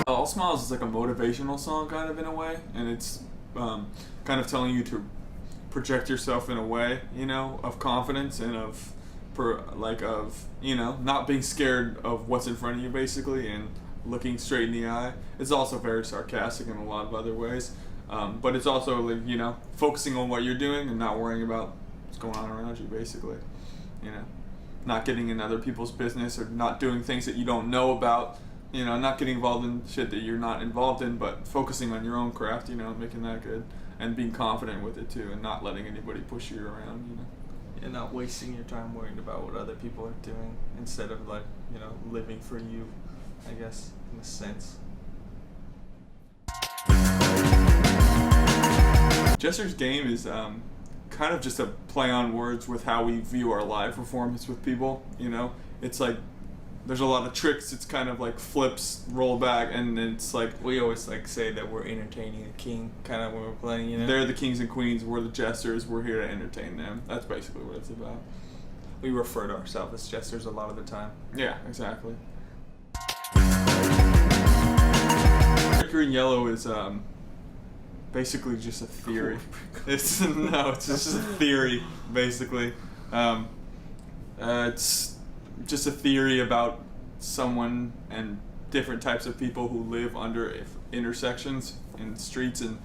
All Smiles is like a motivational song kind of in a way, and it's kind of telling you to project yourself in a way, you know, of confidence and of not being scared of what's in front of you basically, and looking straight in the eye. It's also very sarcastic in a lot of other ways, but it's also like, you know, focusing on what you're doing and not worrying about what's going on around you basically, you know, not getting in other people's business or not doing things that you don't know about, you know, not getting involved in shit that you're not involved in, but focusing on your own craft, you know, making that good and being confident with it too, and not letting anybody push you around, you know. And not wasting your time worrying about what other people are doing instead of, like, you know, living for you, I guess, in a sense. Jester's game is kind of just a play on words with how we view our live performance with people, you know. It's like there's a lot of tricks. It's kind of like flips, roll back, and it's like We always like say that we're entertaining a king, kind of when we're playing, you know. they're the kings and queens, we're the jesters, we're here to entertain them. That's basically what it's about. We refer to ourselves as jesters a lot of the time. Yeah, exactly. Green and Yellow is basically just a theory. It's just a theory, basically. It's just a theory about someone and different types of people who live under intersections in streets and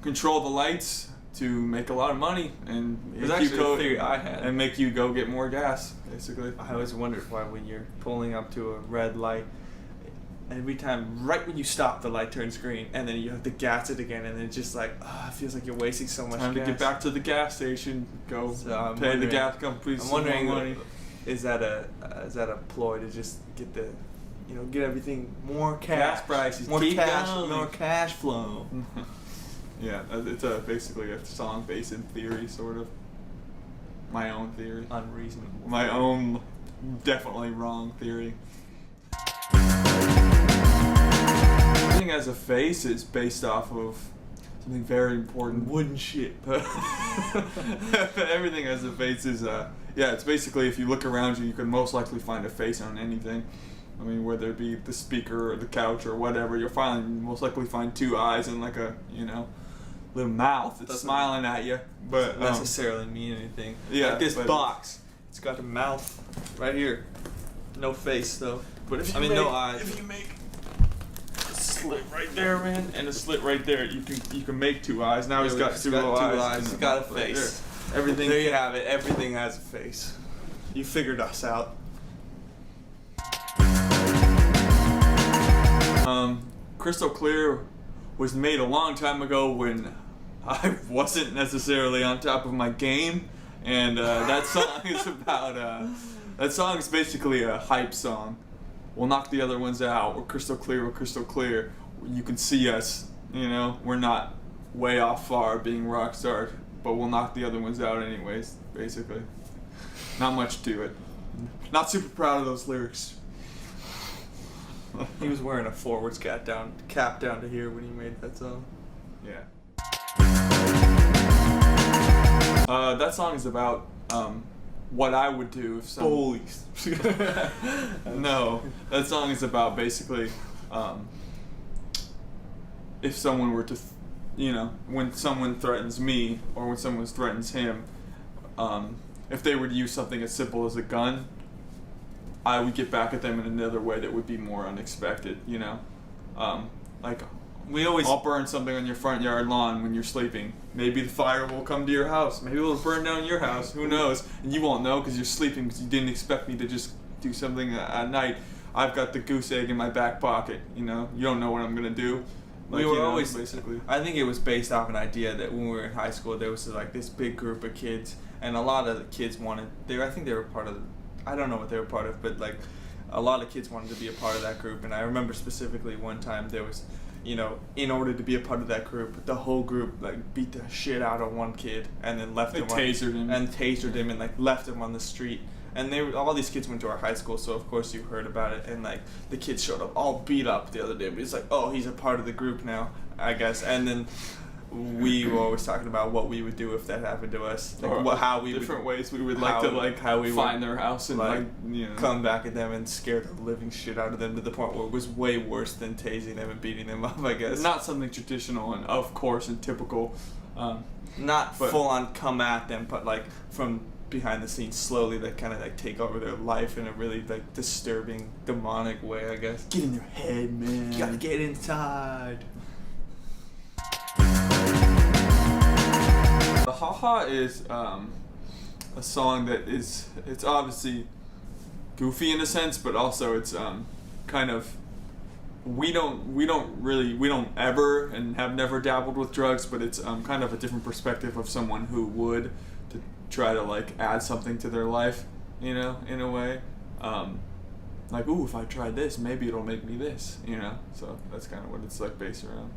control the lights to make a lot of money and It's actually a theory I had. and make you go get more gas, basically. I always wondered why when you're pulling up to a red light, every time, right when you stop, the light turns green, and then you have to gas it again, and it's just like, it feels like you're wasting so much Time gas. to get back to the gas station. Go So I'm pay the wondering- gas company I'm some wondering, more money. is that a ploy to just get the, you know, get everything more Gas cash, prices more keep cash, going. more cash flow. Yeah, it's basically a song based in theory, sort of. My own theory. Unreasonable. My own definitely wrong theory. Everything Has a Face is based off of something very important. Wooden shit. Everything Has a Face is, it's basically if you look around you, you can most likely find a face on anything. I mean, whether it be the speaker or the couch or whatever, you'll most likely find two eyes and like a, you know, little mouth that's smiling at you. But Doesn't necessarily mean anything. yeah, like this but- box, it's got a mouth right here. No face though. But if you no eyes. If you make a slit right there, man, and a slit right there, you can make two eyes. Now he's got two little eyes. He's got a Right face. there. Everything. There you have it. Everything has a face. You figured us out. Crystal Clear was made a long time ago when I wasn't necessarily on top of my game, and that song is about that song is basically a hype song. We'll knock the other ones out. We're crystal clear. We're crystal clear. You can see us. You know, we're not way off far being rock stars, but we'll knock the other ones out anyways. Basically, not much to it. Not super proud of those lyrics. He was wearing a forwards cap down to here when he made that song. Yeah. That song is about what I would do if Bullies. No, that song is about basically if someone were to, when someone threatens me or when someone threatens him, if they were to use something as simple as a gun, I would get back at them in another way that would be more unexpected, like I'll burn something on your front yard lawn when you're sleeping. Maybe the fire will come to your house. Maybe it'll burn down your house. Who knows? And you won't know because you're sleeping because you didn't expect me to just do something at night. I've got the goose egg in my back pocket. You don't know what I'm gonna do. We were always basically. I think it was based off an idea that when we were in high school, there was like this big group of kids, and a lot of the kids wanted. I think they were part of. I don't know what they were part of, but like a lot of kids wanted to be a part of that group. And I remember specifically one time there was, in order to be a part of that group, the whole group like beat the shit out of one kid and then left him. Tasered him and like left him on the street. And all these kids went to our high school, so of course you heard about it. And like the kids showed up all beat up the other day, but it's like, oh, he's a part of the group now, I guess. And then we were always talking about what we would do if that happened to us, like Or how we different would, ways we would like to like how we find would, their house and like you know come back at them and scare the living shit out of them to the point where it was way worse than tasing them and beating them up, I guess. not something traditional and of course and typical. Not but- full on come at them, but like from behind the scenes, slowly like kind of like take over their life in a really like disturbing, demonic way, I guess. Get in their head, man. You gotta get inside. The Ha Ha is a song that it's obviously goofy in a sense, but also it's kind of we don't ever and have never dabbled with drugs, but it's kind of a different perspective of someone who would to try to like add something to their life, you know, in a way. Like, ooh, if I try this, maybe it'll make me this, you know. So that's kind of what it's like based around.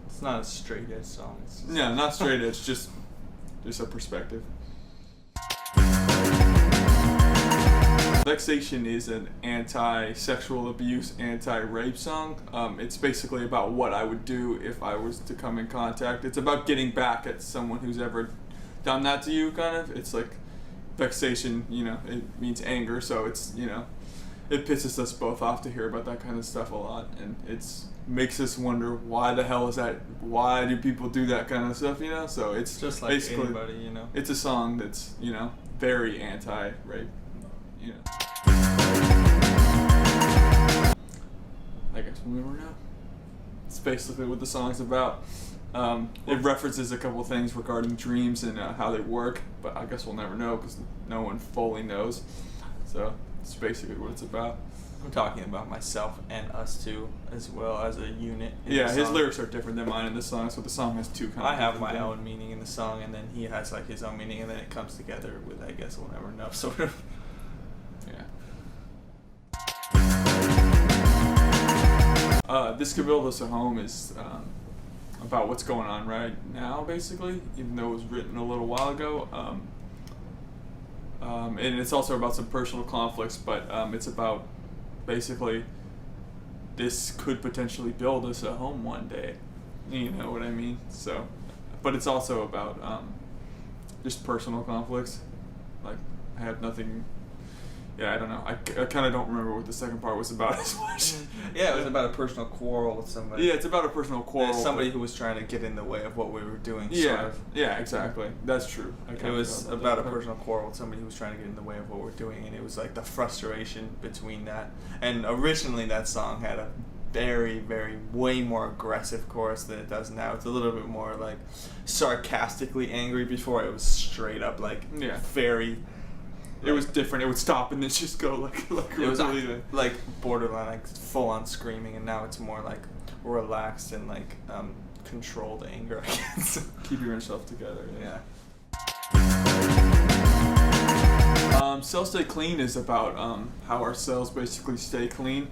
It's not a straight edge song. It's just Yeah, not straight edge, just a perspective. Vexation is an anti-sexual abuse, anti-rape song. It's basically about what I would do if I was to come in contact. It's about getting back at someone who's ever done that to you, kind of. It's like vexation, you know, it means anger, so it's, you know, it pisses us both off to hear about that kind of stuff a lot, and it's makes us wonder why the hell is that, why do people do that kind of stuff, you know? So it's just like basically anybody, you know. it's a song that's, you know, very anti-rape, you know. I guess we'll never know. It's basically what the song's about. It references a couple things regarding dreams and how they work, but I guess we'll never know because no one fully knows. So it's basically what it's about. I'm talking about myself and us two as well as a unit. in Yeah, the his song. lyrics are different than mine in this song, so the song has two kind of I have different my things. own meaning in the song, and then he has like his own meaning, and then it comes together with, I guess we'll never know, sort of. Yeah. This Could Build Us a Home is about what's going on right now, basically, even though it was written a little while ago. And it's also about some personal conflicts, but it's about basically this could potentially build us a home one day. You know what I mean? So, but it's also about just personal conflicts. Like, I have nothing. Yeah, I don't know. I kind of don't remember what the second part was about as much. Yeah, it was about a personal quarrel with somebody. Yeah, it's about a personal quarrel. Somebody who was trying to get in the way of what we were doing. Yeah, Sort of. yeah, exactly. That's true. It was about a personal quarrel with somebody who was trying to get in the way of what we're doing, and it was like the frustration between that. And originally, that song had a very, very, way more aggressive chorus than it does now. It's a little bit more like sarcastically angry. Before it was straight up like very. It was different. It would stop and then just go like it was really like borderline, like full on screaming, and now it's more like relaxed and like controlled anger, I guess. Keeping yourself together. Yeah. Cells Stay Clean is about how our cells basically stay clean.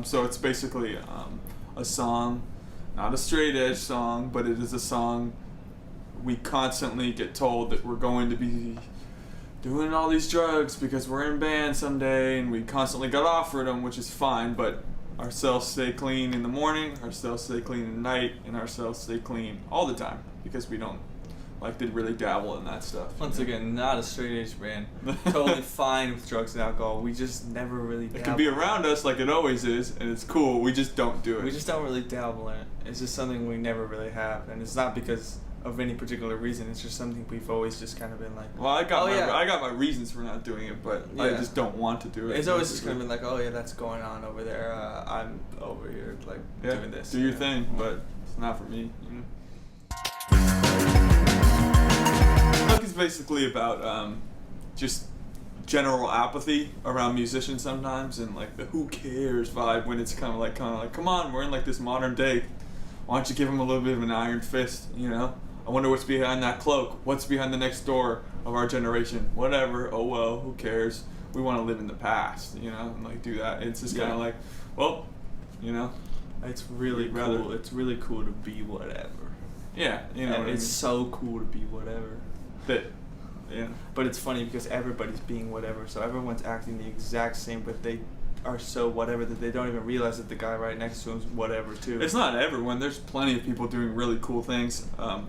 So it's basically a song, not a straight edge song, but it is a song we constantly get told that we're going to be doing all these drugs because we're in band someday, and we constantly got offered them, which is fine, but our cells stay clean in the morning, our cells stay clean at night, and our cells stay clean all the time because we don't like to really dabble in that stuff. Once again, not a straight edge band. Totally fine with drugs and alcohol. We just never really dabble. It can be around us like it always is, and it's cool. We just don't do it. We just don't really dabble in it. It's just something we never really have, and it's not because of any particular reason. It's just something we've always just kind of been like. Well, I got my reasons for not doing it, but I just don't want to do it. It's always just kind of been like, oh yeah, that's going on over there. I'm over here like doing this. Do your thing, but it's not for me. You know. Book is basically about just general apathy around musicians sometimes, and like the who cares vibe when it's kind of like come on, we're in like this modern day. Why don't you give them a little bit of an iron fist, you know? I wonder what's behind that cloak. What's behind the next door of our generation? Whatever. Oh well, who cares? We want to live in the past, you know, and like do that. It's just kind of like, well, you know, it's really cool. It's really cool to be whatever. Yeah, you know, it's so cool to be whatever. Yeah. But it's funny because everybody's being whatever, so everyone's acting the exact same, but they are so whatever that they don't even realize that the guy right next to him is whatever too. It's not everyone. There's plenty of people doing really cool things.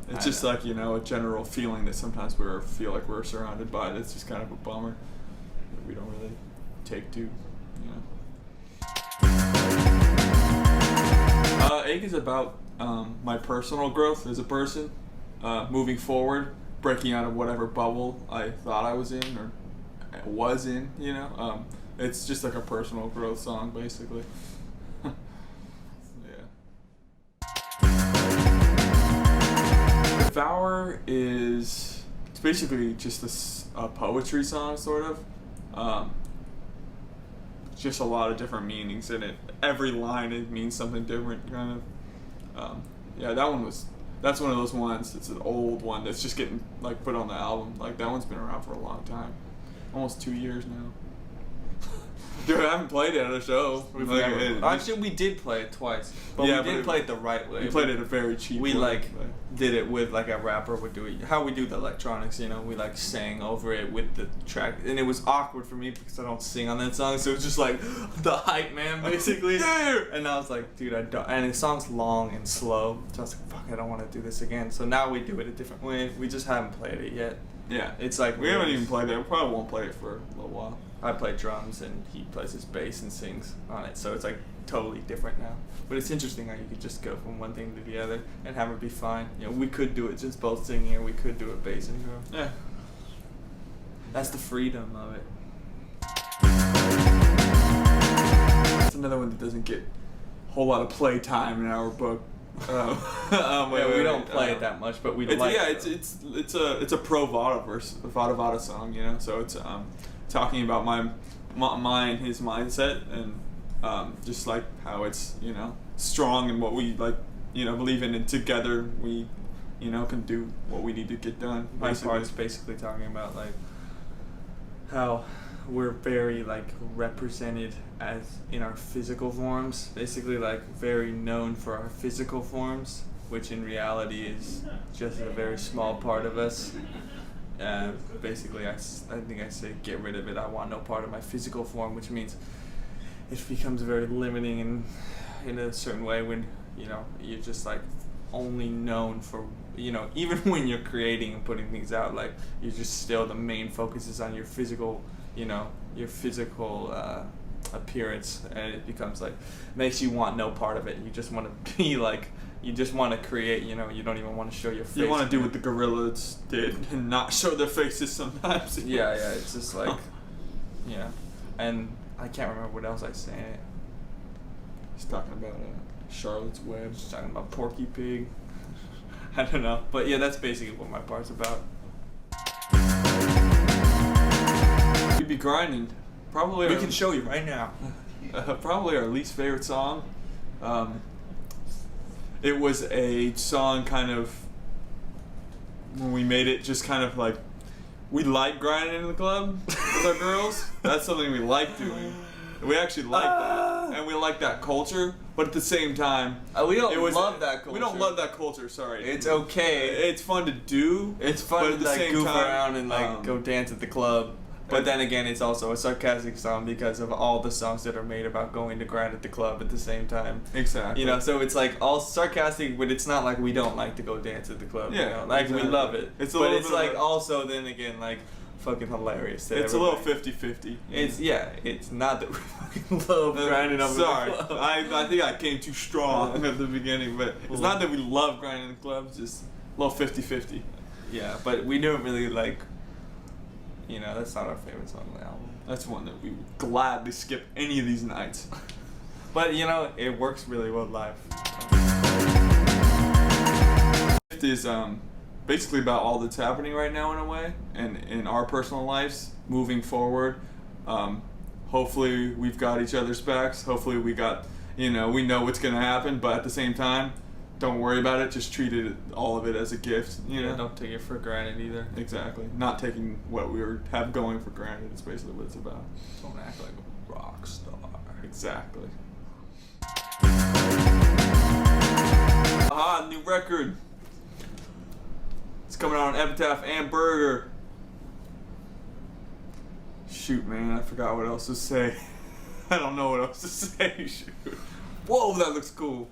It's just like, you know, a general feeling that sometimes we feel like we're surrounded by. That's just kind of a bummer that we don't really take to, you know. Ache is about my personal growth as a person, moving forward, breaking out of whatever bubble I thought I was in or was in, you know. It's just like a personal growth song, basically. Yeah. Devour it's basically just a poetry song, sort of. Just a lot of different meanings in it. Every line, it means something different, kind of. Yeah, that's one of those ones. It's an old one that's just getting like put on the album. Like that one's been around for a long time, almost 2 years now. Dude, I haven't played it at a show. Actually, we did play it twice, but we didn't play it the right way. We played it a very cheap way. We did it with like a rapper would do it. How we do the electronics, you know, we like sang over it with the track, and it was awkward for me because I don't sing on that song, so it was just like the hype man basically. Yeah. And I was like, dude, I don't. And the song's long and slow, so I was like, fuck, I don't want to do this again. So now we do it a different way. We just haven't played it yet. Yeah, it's like we haven't even played it. We probably won't play it for a little while. I play drums and he plays his bass and sings on it, so it's like totally different now. But it's interesting how you could just go from one thing to the other and have it be fine. You know, we could do it just both singing, or we could do it bass and drum. Yeah, that's the freedom of it. It's another one that doesn't get a whole lot of play time in our book. We don't play it that much, but we like it. It's a pro Vada song, you know. So it's talking about my and his mindset, and just like how it's, you know, strong and what we like, you know, believe in, and together we, you know, can do what we need to get done. My part's basically talking about like how we're very like represented as in our physical forms, basically like very known for our physical forms, which in reality is just a very small part of us. Basically, I think I say get rid of it. I want no part of my physical form, which means it becomes very limiting in a certain way when, you know, you're just like only known for, you know, even when you're creating and putting things out, like you're just still the main focus is on your physical, you know, your physical appearance, and it becomes like makes you want no part of it. You just want to be like. You just want to create, you know, you don't even want to show your face. You want to do what the gorillas did and not show their faces sometimes. Yeah, it's just like, yeah. And I can't remember what else I say in it. He's talking about Charlotte's Web. He's talking about Porky Pig. I don't know. But yeah, that's basically what my part's about. We'd be grinding. Probably. We can show you right now. Probably our least favorite song. It was a song kind of, when we made it, just kind of like, we like grinding in the club with our girls. That's something we like doing. We actually like that. And we like that culture. But at the same time, we don't love that culture. We don't love that culture, sorry. It's okay. It's fun to do. It's fun to like goof around and like go dance at the club. But then again, it's also a sarcastic song because of all the songs that are made about going to grind at the club at the same time. Exactly. You know, so it's like all sarcastic, but it's not like we don't like to go dance at the club. Yeah. You know? Like exactly. We love it. It's like also then again like fucking hilarious. It's a little 50-50. It's not that we fucking love grinding up Sorry. in the club. I think I came too strong at the beginning, but it's not that we love grinding in the club, it's just a little 50-50. Yeah, but we don't really like, you know, that's not our favorite song on the album. That's one that we would gladly skip any of these nights. But, you know, it works really well live. It is basically about all that's happening right now in a way, and in our personal lives, moving forward. Hopefully we've got each other's backs. Hopefully we got, you know, we know what's going to happen, but at the same time, don't worry about it. Just treat it, all of it, as a gift. You know? Don't take it for granted either. Exactly. Not taking what we have going for granted is basically what it's about. Don't act like a rock star. Exactly. Aha, new record. It's coming out on Epitaph and Burger. Shoot, man, I forgot what else to say. I don't know what else to say. Shoot. Whoa, that looks cool.